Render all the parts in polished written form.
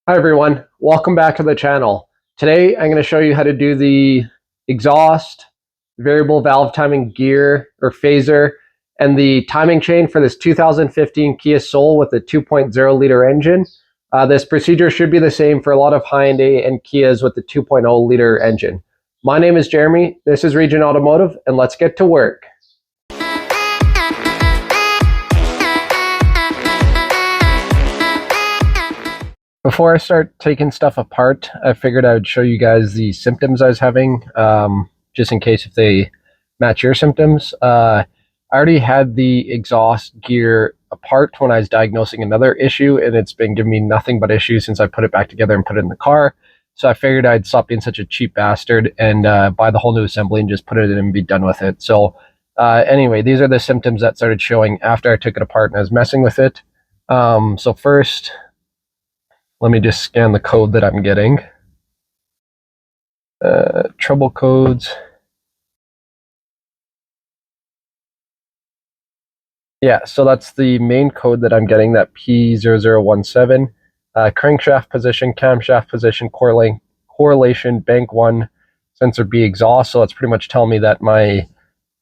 Hi everyone, welcome back to the channel. Today I'm going to show you how to do the exhaust, variable valve timing gear or phaser, and the timing chain for this 2015 Kia Soul with the 2.0 liter engine. This procedure should be the same for a lot of Hyundai and Kias with the 2.0 liter engine. My name is Jeremy, this is Region Automotive, and let's get to work. Before I start taking stuff apart, I figured I would show you guys the symptoms I was having, just in case if they match your symptoms. I already had the exhaust gear apart when I was diagnosing another issue, and it's been giving me nothing but issues since I put it back together and put it in the car. So I figured I'd stop being such a cheap bastard and buy the whole new assembly and just put it in and be done with it. So anyway, these are the symptoms that started showing after I took it apart and I was messing with it. So first, let me just scan the code that I'm getting. Trouble codes. Yeah, so that's the main code that I'm getting, that P0017. Crankshaft position, camshaft position, correlation, bank 1, sensor B exhaust. So that's pretty much telling me that my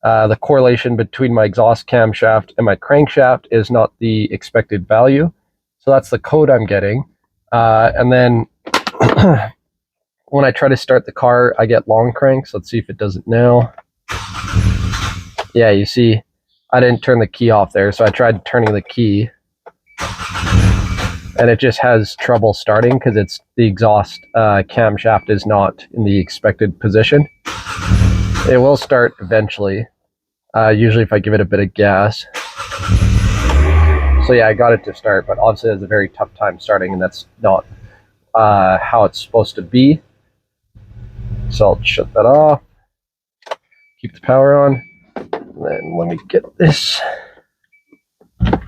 the correlation between my exhaust camshaft and my crankshaft is not the expected value. So that's the code I'm getting. And then when I try to start the car, I get long cranks. Let's see if it does it now. Yeah, you see, I didn't turn the key off there, so I tried turning the key. And it just has trouble starting because it's the exhaust camshaft is not in the expected position. It will start eventually, usually if I give it a bit of gas. So yeah, I got it to start, but obviously it has a very tough time starting, and that's not how it's supposed to be. So I'll shut that off, keep the power on, and then let me get this. And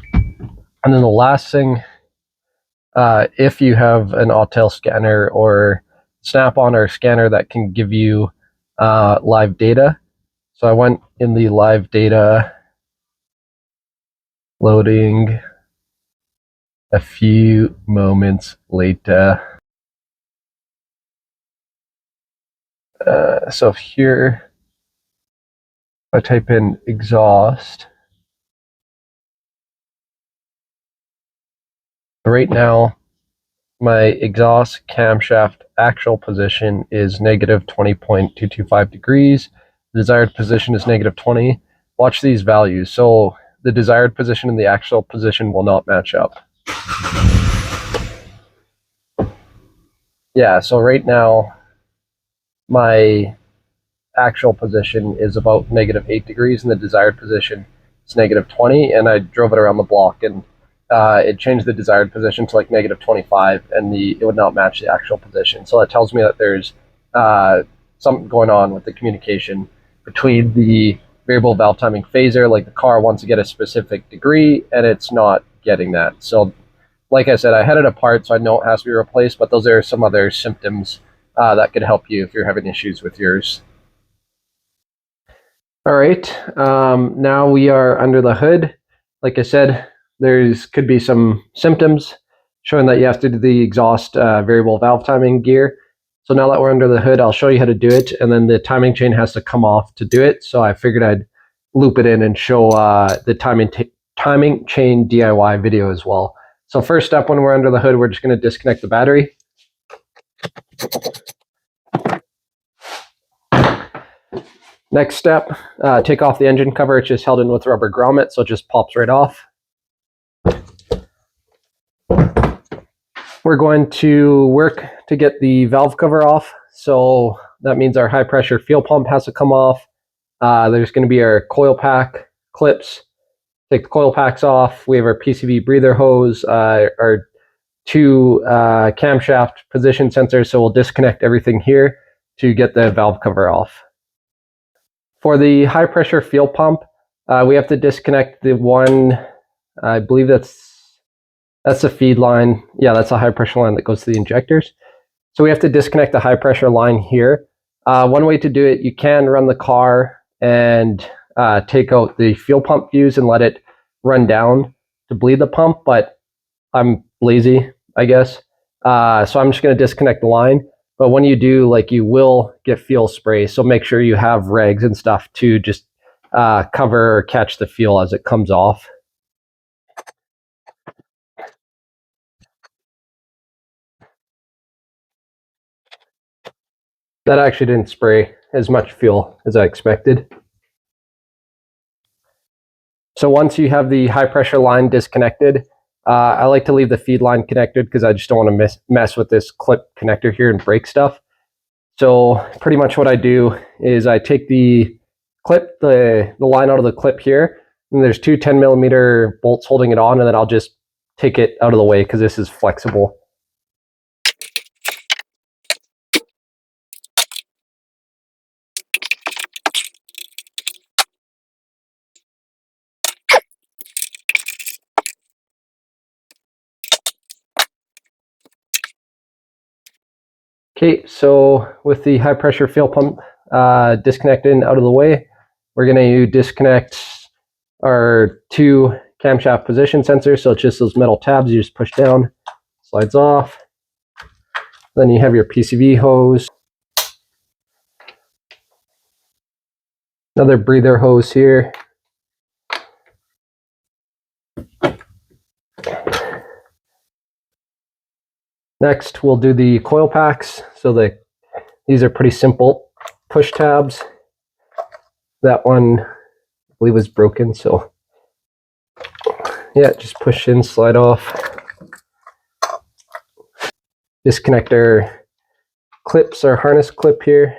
then the last thing, if you have an Autel scanner or Snap-on or scanner that can give you live data. So I went in the live data, loading a few moments later. So here, I type in exhaust. Right now, my exhaust camshaft actual position is negative 20.225 degrees. The desired position is negative 20. Watch these values. So the desired position and the actual position will not match up. Yeah, so right now, my actual position is about negative 8 degrees and the desired position is negative 20, and I drove it around the block and it changed the desired position to like negative 25, and it would not match the actual position. So that tells me that there's something going on with the communication between the variable valve timing phaser, like the car wants to get a specific degree and it's not getting that. So like I said, I had it apart, so I know it has to be replaced, but those are some other symptoms that could help you if you're having issues with yours. All right, now we are under the hood. Like I said, could be some symptoms showing that you have to do the exhaust variable valve timing gear. So now that we're under the hood, I'll show you how to do it, and then the timing chain has to come off to do it. So I figured I'd loop it in and show the timing chain DIY video as well. So first step, when we're under the hood, we're just going to disconnect the battery. Next step, take off the engine cover. It's just held in with rubber grommet, so it just pops right off. We're going to work to get the valve cover off. So that means our high pressure fuel pump has to come off. There's going to be our coil pack clips. Take the coil packs off. We have our PCV breather hose, our two camshaft position sensors. So we'll disconnect everything here to get the valve cover off. For the high pressure fuel pump, we have to disconnect the one, I believe that's the feed line. Yeah, that's a high pressure line that goes to the injectors. So we have to disconnect the high pressure line here. One way to do it, you can run the car and take out the fuel pump fuse and let it run down to bleed the pump, but I'm lazy, I guess. So I'm just going to disconnect the line. But when you do, like, you will get fuel spray. So make sure you have rags and stuff to just cover or catch the fuel as it comes off. That actually didn't spray as much fuel as I expected. So once you have the high pressure line disconnected, I like to leave the feed line connected because I just don't want to mess with this clip connector here and break stuff. So pretty much what I do is I take the clip, the line out of the clip here, and there's two 10mm bolts holding it on, and then I'll just take it out of the way because this is flexible. Okay, so with the high pressure fuel pump disconnected and out of the way, we're going to disconnect our two camshaft position sensors. So it's just those metal tabs you just push down, slides off. Then you have your PCV hose, another breather hose here. Next, we'll do the coil packs. So these are pretty simple push tabs. That one, I believe, was broken. So yeah, just push in, slide off. Disconnect our clips, our harness clip here.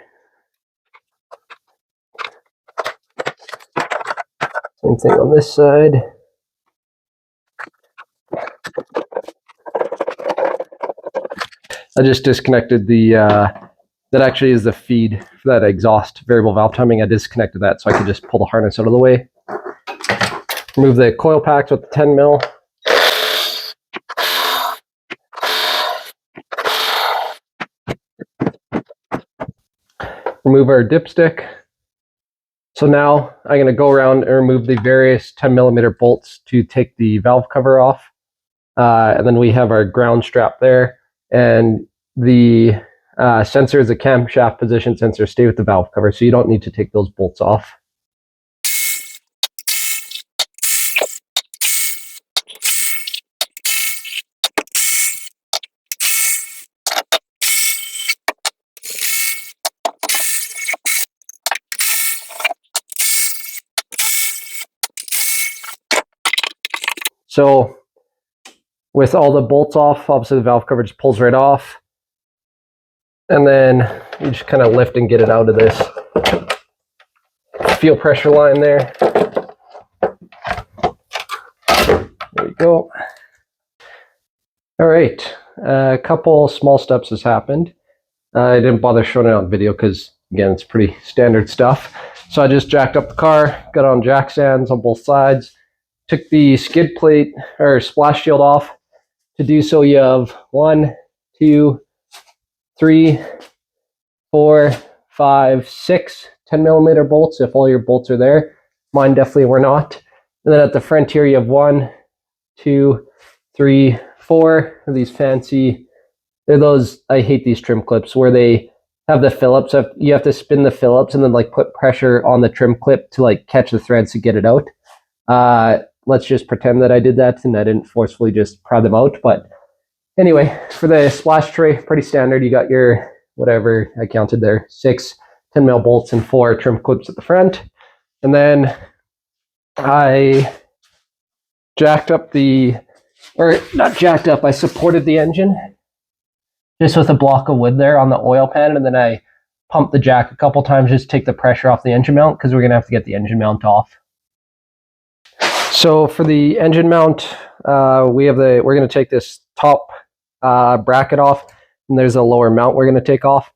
Same thing on this side. I just disconnected the, that actually is the feed for that exhaust variable valve timing. I disconnected that so I could just pull the harness out of the way. Remove the coil packs with the 10 mil. Remove our dipstick. So now I'm going to go around and remove the various 10mm bolts to take the valve cover off. And then we have our ground strap there. And the sensors, the camshaft position sensors, stay with the valve cover, so you don't need to take those bolts off. So with all the bolts off, obviously the valve cover just pulls right off. And then you just kind of lift and get it out of this fuel pressure line there. There you go. All right, a couple small steps has happened. I didn't bother showing it on video because, again, it's pretty standard stuff. So I just jacked up the car, got on jack stands on both sides, took the skid plate or splash shield off. To do so, you have 1, 2, 3, 4, 5, 6 10mm bolts if all your bolts are there. Mine definitely were not. And then at the front here, you have 1, 2, 3, 4 of these fancy, they're those, I hate these trim clips where they have the Phillips. You have to spin the Phillips and then like put pressure on the trim clip to like catch the threads to get it out. Let's just pretend that I did that and I didn't forcefully just pry them out. But anyway, for the splash tray, pretty standard. You got your, whatever I counted there, 6 10mm bolts and 4 trim clips at the front. And then I jacked up the, or not jacked up, I supported the engine just with a block of wood there on the oil pan. And then I pumped the jack a couple times just to take the pressure off the engine mount because we're going to have to get the engine mount off. So for the engine mount, we're going to take this top bracket off, and there's a lower mount we're going to take off.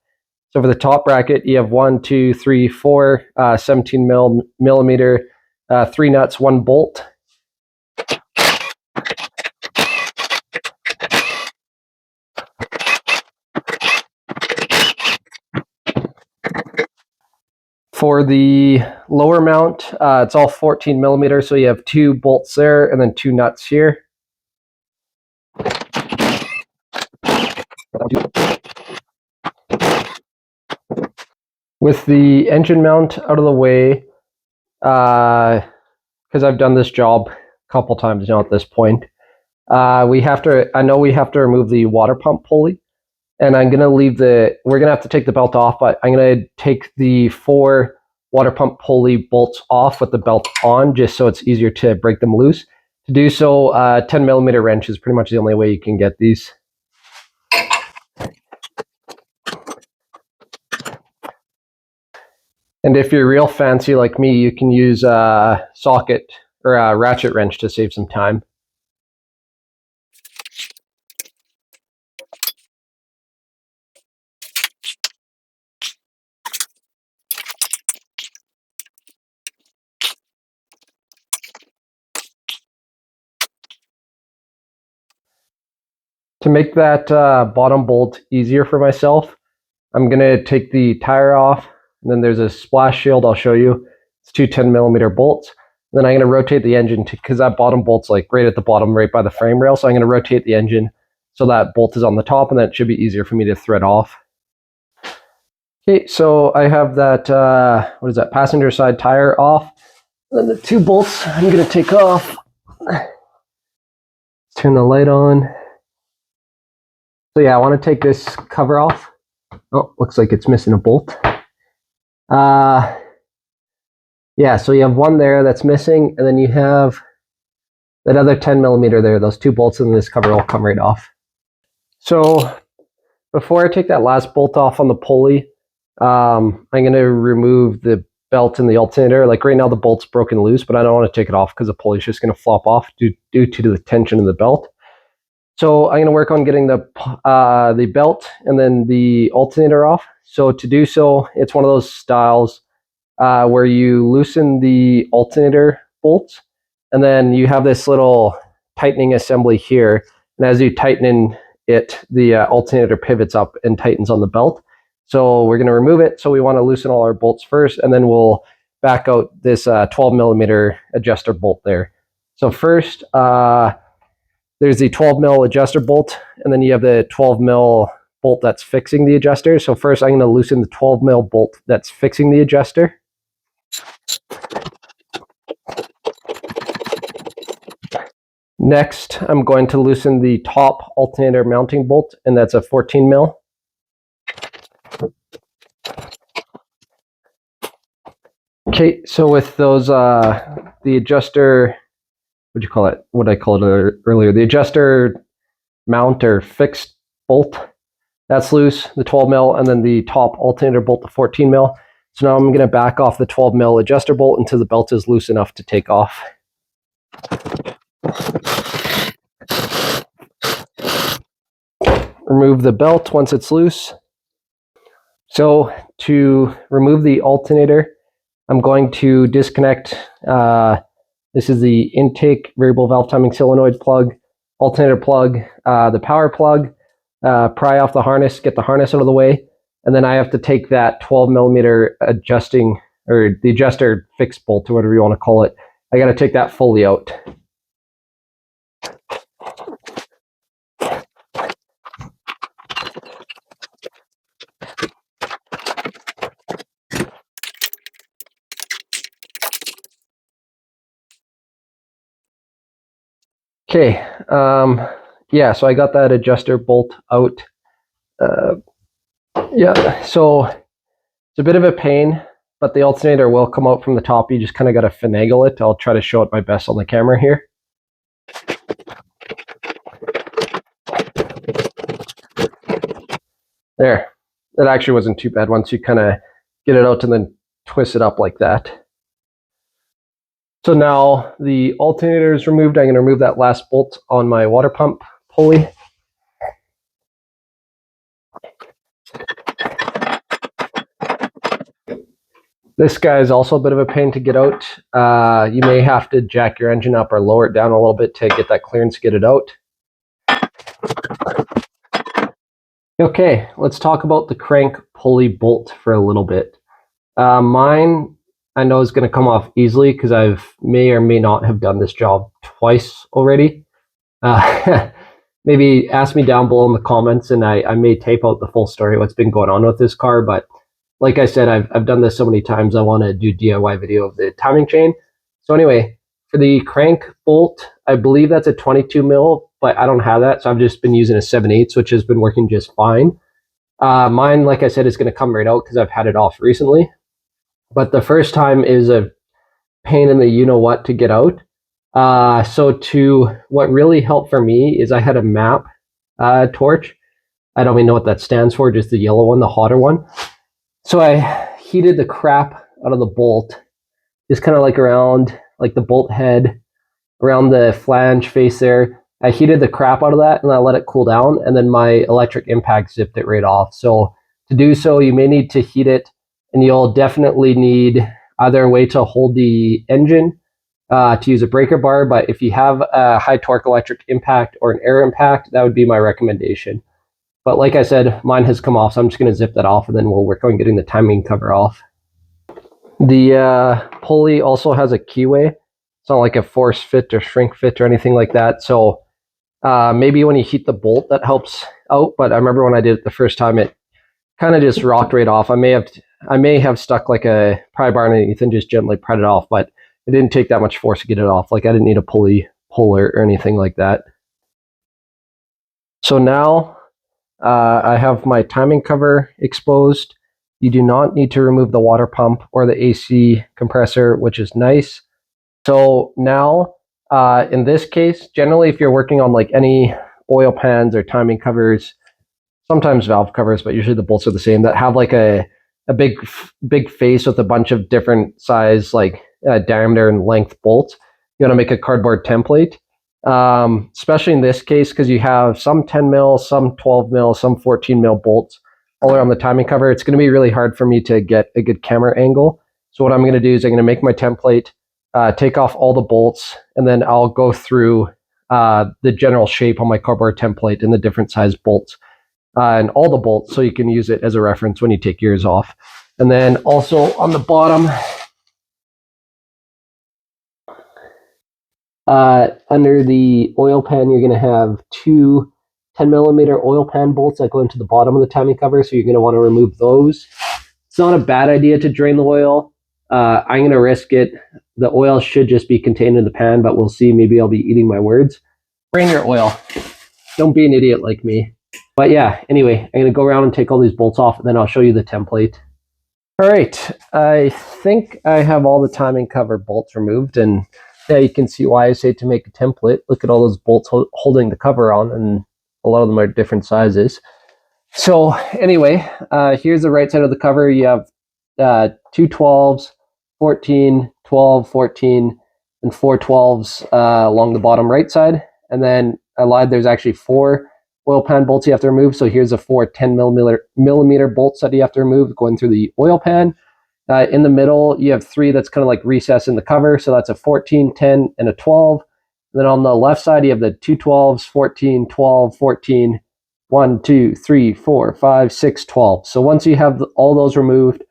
So for the top bracket, you have 1, 2, 3, 4 17mm, 3 nuts, 1 bolt. For the lower mount, it's all 14mm, so you have 2 bolts there and then 2 nuts here. With the engine mount out of the way, because I've done this job a couple times now at this point, I know we have to remove the water pump pulley, and we're going to have to take the belt off, but I'm going to take the 4 water pump pulley bolts off with the belt on, just so it's easier to break them loose. To do so, 10mm wrench is pretty much the only way you can get these. And if you're real fancy like me, you can use a socket or a ratchet wrench to save some time. To make that bottom bolt easier for myself, I'm going to take the tire off, and then there's a splash shield I'll show you. It's 2 10mm bolts. And then I'm going to rotate the engine because that bottom bolt's like right at the bottom, right by the frame rail. So I'm going to rotate the engine so that bolt is on the top, and then it should be easier for me to thread off. Okay, so I have that, passenger side tire off. And then the 2 bolts I'm going to take off. Turn the light on. So yeah, I want to take this cover off. Oh, looks like it's missing a bolt. Yeah, so you have one there that's missing, and then you have that other 10mm there. Those 2 bolts in this cover will come right off. So before I take that last bolt off on the pulley, I'm going to remove the belt and the alternator. Like right now the bolt's broken loose, but I don't want to take it off because the pulley's just going to flop off due to the tension in the belt. So I'm going to work on getting the belt and then the alternator off. So to do so, it's one of those styles where you loosen the alternator bolts, and then you have this little tightening assembly here. And as you tighten it, the alternator pivots up and tightens on the belt. So we're going to remove it. So we want to loosen all our bolts first, and then we'll back out this 12mm adjuster bolt there. So first, there's the 12mm adjuster bolt, and then you have the 12mm bolt that's fixing the adjuster. So first I'm going to loosen the 12mm bolt that's fixing the adjuster. Next, I'm going to loosen the top alternator mounting bolt, and that's a 14mm. Okay, so with those, the adjuster, what I called it earlier, the adjuster mount or fixed bolt, that's loose, the 12mm, and then the top alternator bolt, the 14mm. So now I'm going to back off the 12mm adjuster bolt until the belt is loose enough to take off. Remove the belt once it's loose. So to remove the alternator, I'm going to disconnect, this is the intake variable valve timing solenoid plug, alternator plug, the power plug, pry off the harness, get the harness out of the way, and then I have to take that 12mm adjusting, or the adjuster fixed bolt, or whatever you want to call it. I got to take that fully out. Okay, yeah, so I got that adjuster bolt out. Yeah, so it's a bit of a pain, but the alternator will come out from the top. You just kind of got to finagle it. I'll try to show it my best on the camera here. There, that actually wasn't too bad once you kind of get it out and then twist it up like that. So now the alternator is removed. I'm going to remove that last bolt on my water pump pulley. This guy is also a bit of a pain to get out. You may have to jack your engine up or lower it down a little bit to get that clearance, get it out. Okay, let's talk about the crank pulley bolt for a little bit. Mine, I know, is going to come off easily because I may or may not have done this job twice already. maybe ask me down below in the comments, and I may tape out the full story of what's been going on with this car. But like I said, I've done this so many times, I want to do DIY video of the timing chain. So anyway, for the crank bolt, I believe that's a 22 mil, but I don't have that, so I've just been using a 7/8, which has been working just fine. Mine, like I said, is going to come right out because I've had it off recently. But the first time is a pain in the you-know-what to get out. What really helped for me is I had a map torch. I don't even know what that stands for, just the yellow one, the hotter one. So I heated the crap out of the bolt, just kind of like around like the bolt head, around the flange face there. I heated the crap out of that and I let it cool down, and then my electric impact zipped it right off. So to do so, you may need to heat it, and you'll definitely need either a way to hold the engine to use a breaker bar, but if you have a high torque electric impact or an air impact, that would be my recommendation. But like I said, mine has come off, so I'm just going to zip that off, and then we'll work on getting the timing cover off. The pulley also has a keyway. It's not like a force fit or shrink fit or anything like that, so maybe when you heat the bolt that helps out, but I remember when I did it the first time, it kind of just rocked right off. I may have stuck like a pry bar underneath and just gently pried it off, but it didn't take that much force to get it off. Like I didn't need a pulley puller or anything like that. So now I have my timing cover exposed. You do not need to remove the water pump or the AC compressor, which is nice. So now, in this case, generally if you're working on like any oil pans or timing covers, sometimes valve covers, but usually the bolts are the same, that have like a big face with a bunch of different size, like diameter and length bolts, you want to make a cardboard template. Especially in this case, because you have some 10 mil, some 12 mil, some 14 mil bolts all around the timing cover. It's going to be really hard for me to get a good camera angle. So what I'm going to do is I'm going to make my template, take off all the bolts, and then I'll go through the general shape on my cardboard template and the different size bolts and all the bolts, so you can use it as a reference when you take yours off. And then also on the bottom, under the oil pan, you're going to have two 10 millimeter oil pan bolts that go into the bottom of the timing cover, so you're going to want to remove those. It's not a bad idea to drain the oil. I'm going to risk it. The oil should just be contained in the pan, but we'll see. Maybe I'll be eating my words. Drain your oil. Don't be an idiot like me. But yeah, anyway, I'm going to go around and take all these bolts off, and then I'll show you the template. All right, I think I have all the timing cover bolts removed, and yeah, you can see why I say to make a template. Look at all those bolts holding the cover on, and a lot of them are different sizes. So anyway, here's the right side of the cover. You have 2 12s, 14, 12, 14, and 4 12s along the bottom right side. And then I lied, there's actually 4 oil pan bolts you have to remove. So here's the 4 10 millimeter bolts that you have to remove going through the oil pan. In the middle, you have 3 that's kind of like recess in the cover. So that's a 14, 10, and a 12. And then on the left side, you have the 2 12s, 14, 12, 14, 1, 2, 3, 4, 5, 6, 12. So once you have all those removed,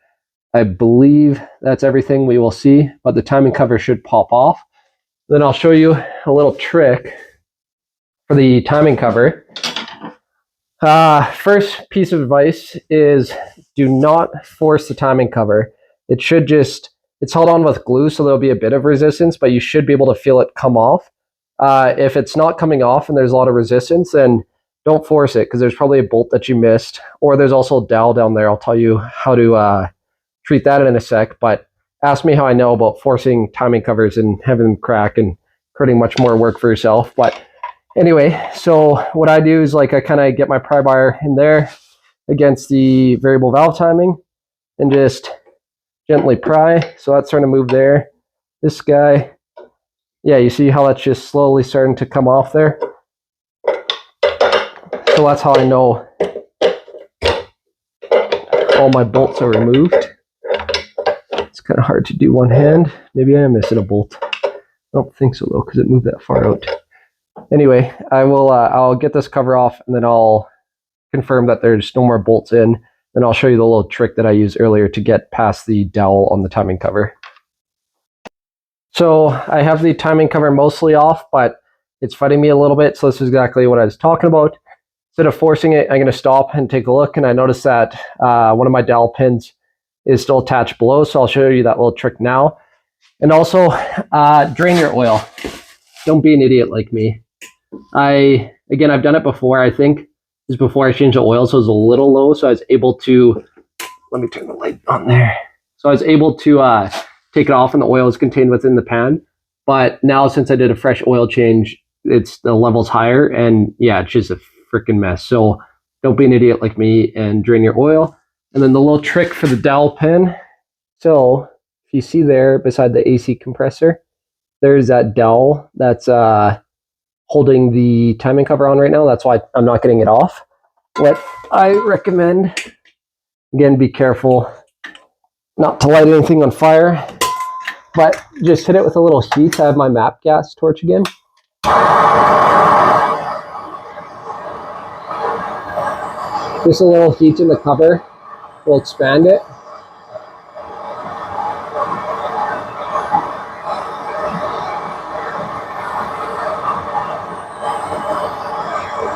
I believe that's everything. We will see, but the timing cover should pop off. Then I'll show you a little trick for the timing cover. First piece of advice is do not force the timing cover. It should just, it's held on with glue, so there'll be a bit of resistance, but you should be able to feel it come off. If it's not coming off and there's a lot of resistance, then don't force it, because there's probably a bolt that you missed, or there's also a dowel down there. I'll tell you how to treat that in a sec, but ask me how I know about forcing timing covers and having them crack and creating much more work for yourself. But anyway, so what I do is like I kind of get my pry bar in there against the variable valve timing and just gently pry. So that's starting to move there. This guy, yeah, you see how that's just slowly starting to come off there? So that's how I know all my bolts are removed. It's kind of hard to do one hand. Maybe I am missing a bolt. I don't think so though, because it moved that far out. Anyway, I'll get this cover off, and then I'll confirm that there's no more bolts in. Then I'll show you the little trick that I used earlier to get past the dowel on the timing cover. So I have the timing cover mostly off, but it's fighting me a little bit. So this is exactly what I was talking about. Instead of forcing it, I'm going to stop and take a look, and I noticed that one of my dowel pins is still attached below, so I'll show you that little trick now. And also, drain your oil. Don't be an idiot like me. Again, I've done it before. I think this is before I changed the oil, so it was a little low, so I was able to, let me turn the light on there. So I was able to take it off, and the oil is contained within the pan. But now, since I did a fresh oil change, the level's higher, and yeah, it's just a freaking mess. So don't be an idiot like me and drain your oil. And then the little trick for the dowel pin. So if you see there beside the AC compressor, there's that dowel that's holding the timing cover on right now. That's why I'm not getting it off. What I recommend, again, be careful not to light anything on fire, but just hit it with a little heat. I have my MAP gas torch again. Just a little heat in the cover will expand it.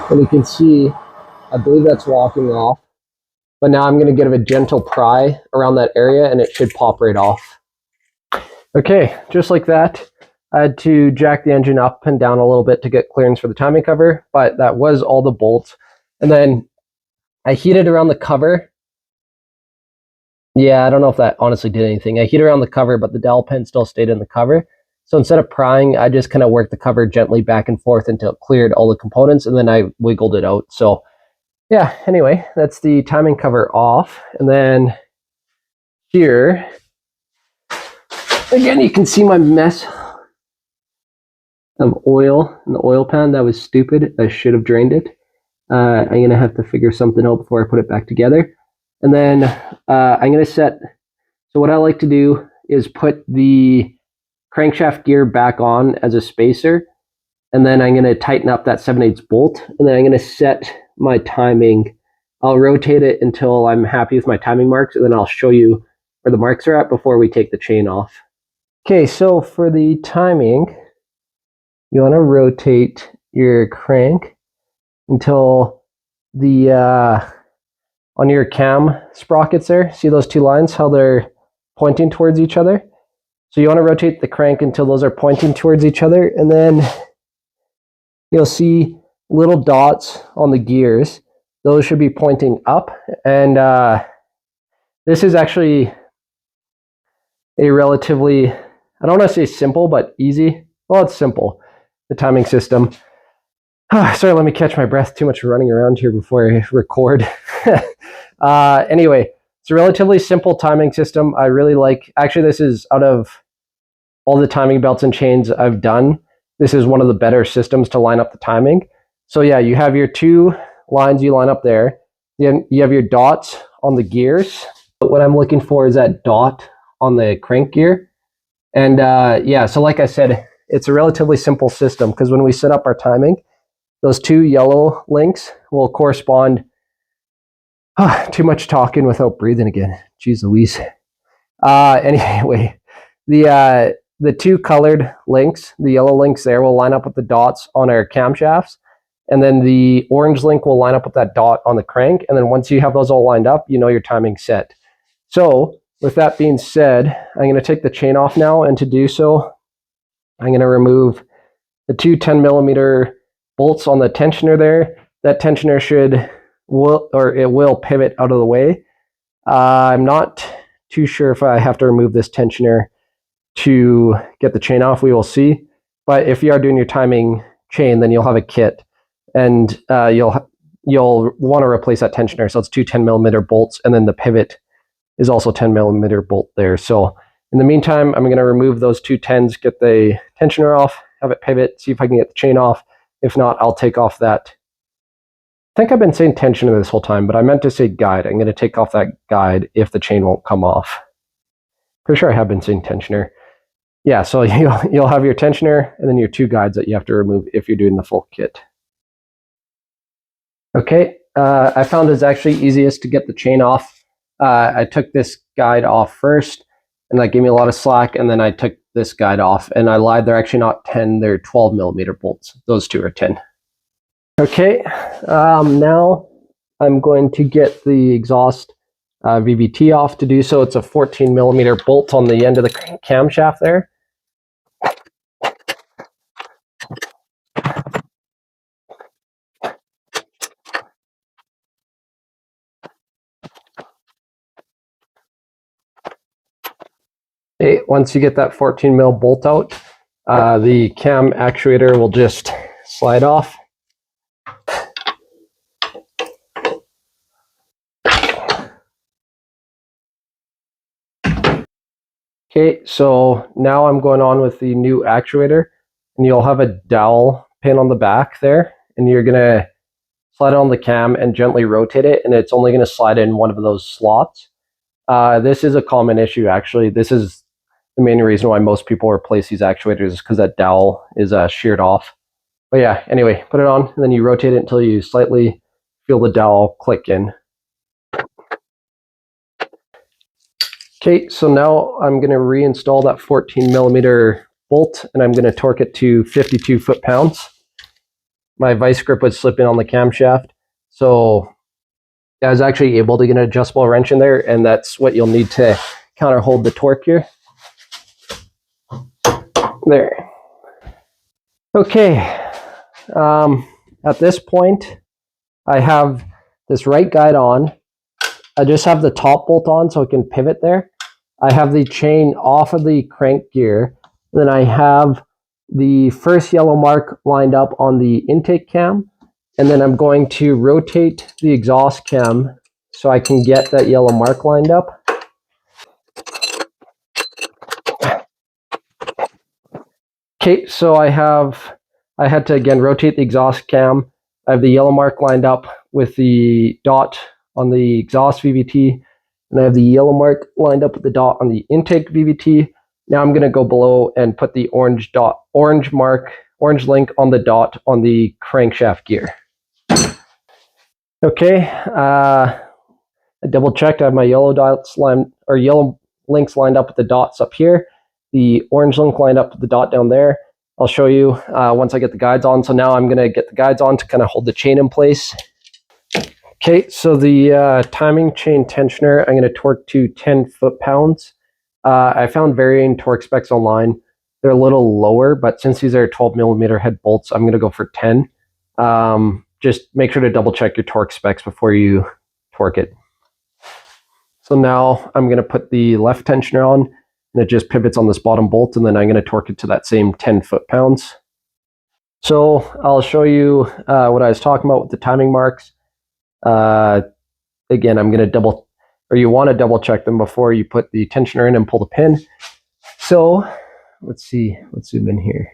And you can see, I believe that's walking off. But now I'm going to give a gentle pry around that area, and it should pop right off. Okay, just like that. I had to jack the engine up and down a little bit to get clearance for the timing cover, but that was all the bolts. And then I heated around the cover. Yeah, I don't know if that honestly did anything. I heated around the cover, but the dowel pin still stayed in the cover. So instead of prying, I just kind of worked the cover gently back and forth until it cleared all the components, and then I wiggled it out. So yeah, anyway, that's the timing cover off. And then here, again, you can see my mess of oil in the oil pan. That was stupid. I should have drained it. I'm going to have to figure something out before I put it back together. And then I'm going to set, so what I like to do is put the crankshaft gear back on as a spacer. And then I'm going to tighten up that 7/8 bolt. And then I'm going to set my timing. I'll rotate it until I'm happy with my timing marks. And then I'll show you where the marks are at before we take the chain off. Okay, so for the timing, you want to rotate your crank until the on your cam sprockets there, see those two lines, how they're pointing towards each other? So you want to rotate the crank until those are pointing towards each other, and then you'll see little dots on the gears. Those should be pointing up, and this is actually a relatively, I don't want to say simple, but easy. Well, it's simple, the timing system. Sorry, let me catch my breath. Too much running around here before I record. Anyway, it's a relatively simple timing system. I really like, actually this is out of all the timing belts and chains I've done, this is one of the better systems to line up the timing. So yeah, you have your two lines you line up there. Then you have your dots on the gears. But what I'm looking for is that dot on the crank gear. And yeah, so like I said, it's a relatively simple system because when we set up our timing, those two yellow links will correspond. Too much talking without breathing again. Jeez Louise. Anyway, the two colored links, the yellow links there, will line up with the dots on our camshafts, and then the orange link will line up with that dot on the crank. And then once you have those all lined up, you know your timing's set. So with that being said, I'm going to take the chain off now, and to do so, I'm going to remove the two 10mm bolts on the tensioner there. That tensioner will pivot out of the way. I'm not too sure if I have to remove this tensioner to get the chain off. We will see. But if you are doing your timing chain, then you'll have a kit, and you'll want to replace that tensioner. So it's two 10mm bolts, and then the pivot is also 10mm bolt there. So in the meantime, I'm going to remove those two 10s, get the tensioner off, have it pivot, see if I can get the chain off. If not, I'll take off that. I think I've been saying tensioner this whole time, but I meant to say guide. I'm going to take off that guide if the chain won't come off. Pretty sure I have been saying tensioner. Yeah, so you'll have your tensioner and then your two guides that you have to remove if you're doing the full kit. Okay, I found it's actually easiest to get the chain off. I took this guide off first, and that gave me a lot of slack, and then I took this guide off, and I lied, they're actually not 10, they're 12 millimeter bolts. Those two are 10. Okay, now I'm going to get the exhaust VVT off. To do so, it's a 14 millimeter bolt on the end of the camshaft there. Okay, once you get that 14 mil bolt out, the cam actuator will just slide off. Okay, so now I'm going on with the new actuator, and you'll have a dowel pin on the back there, and you're gonna slide it on the cam and gently rotate it, and it's only gonna slide in one of those slots. This is a common issue, actually. This is the main reason why most people replace these actuators, is because that dowel is sheared off. But yeah, anyway, put it on, and then you rotate it until you slightly feel the dowel click in. Okay, so now I'm going to reinstall that 14 millimeter bolt, and I'm going to torque it to 52 foot-pounds. My vice grip would slip in on the camshaft, so I was actually able to get an adjustable wrench in there, and that's what you'll need to counter hold the torque here. There. Okay, at this point, I have this right guide on. I just have the top bolt on so it can pivot there. I have the chain off of the crank gear. Then I have the first yellow mark lined up on the intake cam. And then I'm going to rotate the exhaust cam so I can get that yellow mark lined up. Okay, so I had to again rotate the exhaust cam. I have the yellow mark lined up with the dot on the exhaust VVT, and I have the yellow mark lined up with the dot on the intake VVT. Now I'm going to go below and put the orange link on the dot on the crankshaft gear. Okay, I double checked. I have my yellow links lined up with the dots up here. The orange link lined up with the dot down there. I'll show you once I get the guides on. So now I'm going to get the guides on to kind of hold the chain in place. Okay, so the timing chain tensioner, I'm going to torque to 10 foot-pounds. I found varying torque specs online. They're a little lower, but since these are 12 millimeter head bolts, I'm going to go for 10. Just make sure to double check your torque specs before you torque it. So now I'm going to put the left tensioner on, and it just pivots on this bottom bolt, and then I'm going to torque it to that same 10 foot-pounds. So I'll show you what I was talking about with the timing marks. Again, I'm going to you want to double check them before you put the tensioner in and pull the pin. So let's see, let's zoom in here.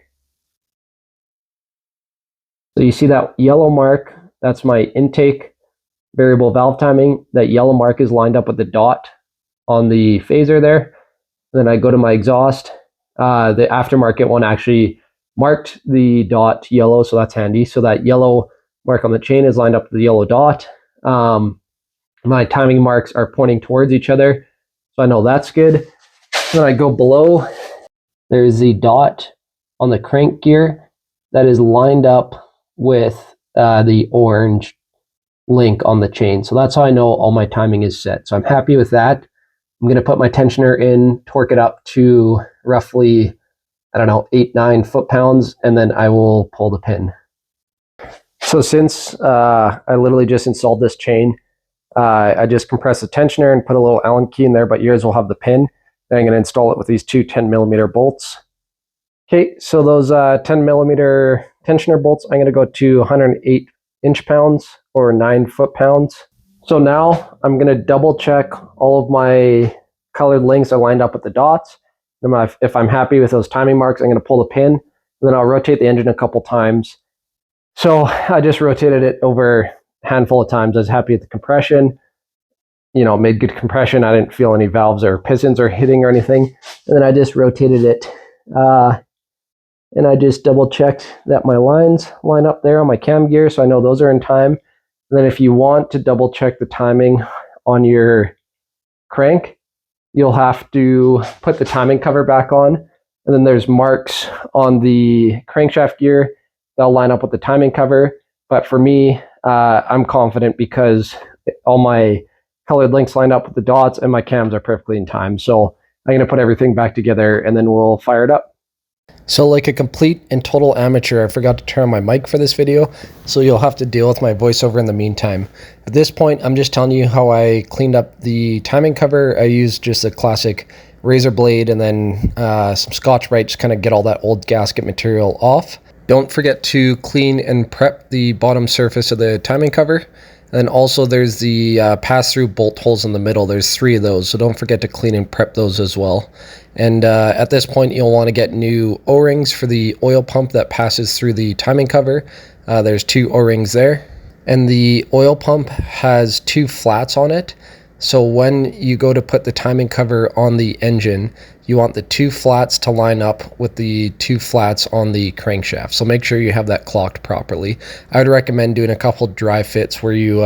So you see that yellow mark, that's my intake variable valve timing. That yellow mark is lined up with the dot on the phaser there. And then I go to my exhaust. The aftermarket one actually marked the dot yellow, so that's handy. So that yellow mark on the chain is lined up with the yellow dot. My timing marks are pointing towards each other, so I know that's good. Then I go below. There's the dot on the crank gear that is lined up with the orange link on the chain. So that's how I know all my timing is set. So I'm happy with that. I'm going to put my tensioner in, torque it up to roughly, 8-9 foot-pounds, and then I will pull the pin. So since I literally just installed this chain, I just compressed the tensioner and put a little Allen key in there, but yours will have the pin. Then I'm going to install it with these two 10 millimeter bolts. Okay, so those 10 millimeter tensioner bolts, I'm going to go to 108 inch-pounds or 9 foot-pounds. So now I'm going to double check all of my colored links are lined up with the dots. If I'm happy with those timing marks, I'm going to pull the pin, and then I'll rotate the engine a couple times. So I just rotated it over a handful of times. I was happy with the compression. Made good compression. I didn't feel any valves or pistons or hitting or anything. And then I just rotated it. And I just double checked that my lines line up there on my cam gear, so I know those are in time. And then if you want to double check the timing on your crank, you'll have to put the timing cover back on, And then there's marks on the crankshaft gear that'll line up with the timing cover. But for me, I'm confident because all my colored links lined up with the dots and my cams are perfectly in time. So I'm going to put everything back together and then we'll fire it up. So like a complete and total amateur, I forgot to turn on my mic for this video, so you'll have to deal with my voiceover in the meantime. At this point, I'm just telling you how I cleaned up the timing cover. I used just a classic razor blade and then some Scotch-Brite to kind of get all that old gasket material off. Don't forget to clean and prep the bottom surface of the timing cover. And then also there's the pass-through bolt holes in the middle. There's 3 of those, so don't forget to clean and prep those as well. And at this point, you'll want to get new O-rings for the oil pump that passes through the timing cover. There's 2 O-rings there. And the oil pump has 2 flats on it. So when you go to put the timing cover on the engine, you want the 2 flats to line up with the 2 flats on the crankshaft. So make sure you have that clocked properly. I would recommend doing a couple dry fits where you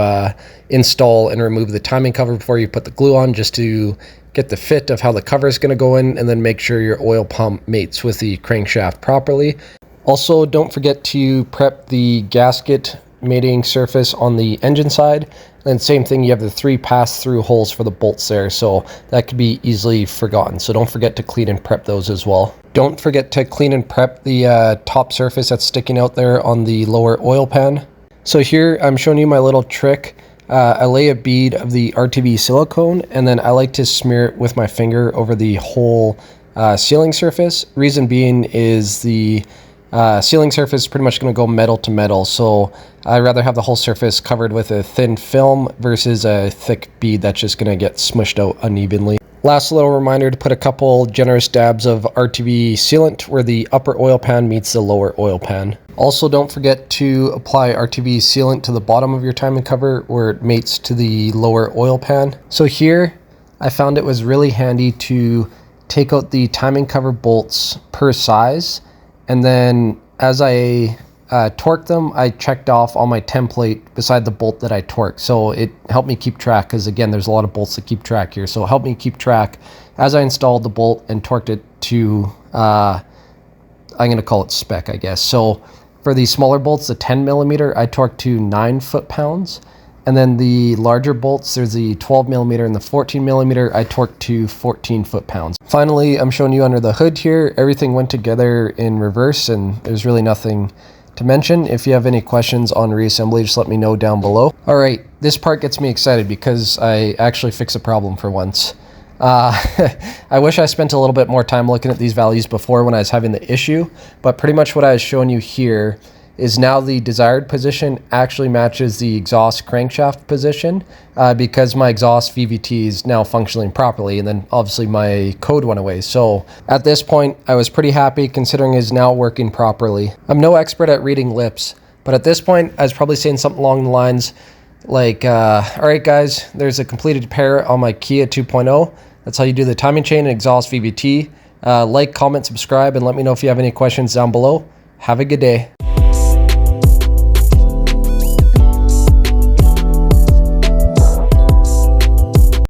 install and remove the timing cover before you put the glue on, just to get the fit of how the cover is going to go in, and then make sure your oil pump mates with the crankshaft properly. Also, don't forget to prep the gasket mating surface on the engine side. And same thing, you have the 3 pass-through holes for the bolts there, so that could be easily forgotten. So don't forget to clean and prep those as well. Don't forget to clean and prep the top surface that's sticking out there on the lower oil pan. So here I'm showing you my little trick. I lay a bead of the RTV silicone, and then I like to smear it with my finger over the whole sealing surface. Reason being is the sealing surface is pretty much going to go metal to metal, so I'd rather have the whole surface covered with a thin film versus a thick bead that's just going to get smushed out unevenly. Last little reminder to put a couple generous dabs of RTV sealant where the upper oil pan meets the lower oil pan. Also, don't forget to apply RTV sealant to the bottom of your timing cover where it mates to the lower oil pan. So here, I found it was really handy to take out the timing cover bolts per size, and then as I torqued them, I checked off on my template beside the bolt that I torqued. So it helped me keep track, because again, there's a lot of bolts that keep track here. So it helped me keep track as I installed the bolt and torqued it to, I'm going to call it spec, I guess. So for the smaller bolts, the 10 millimeter, I torqued to 9 foot-pounds. And then the larger bolts, there's the 12 millimeter and the 14 millimeter, I torqued to 14 foot-pounds. Finally, I'm showing you under the hood here. Everything went together in reverse, and there's really nothing to mention. If you have any questions on reassembly, just let me know down below. All right, this part gets me excited because I actually fixed a problem for once. I wish I spent a little bit more time looking at these values before when I was having the issue, but pretty much what I was showing you here is now the desired position actually matches the exhaust crankshaft position, because my exhaust VVT is now functioning properly, and then obviously my code went away. So at this point, I was pretty happy considering it's now working properly. I'm no expert at reading lips, but at this point, I was probably saying something along the lines like, all right guys, there's a completed repair on my Kia 2.0. That's how you do the timing chain and exhaust VVT. Like, comment, subscribe, and let me know if you have any questions down below. Have a good day.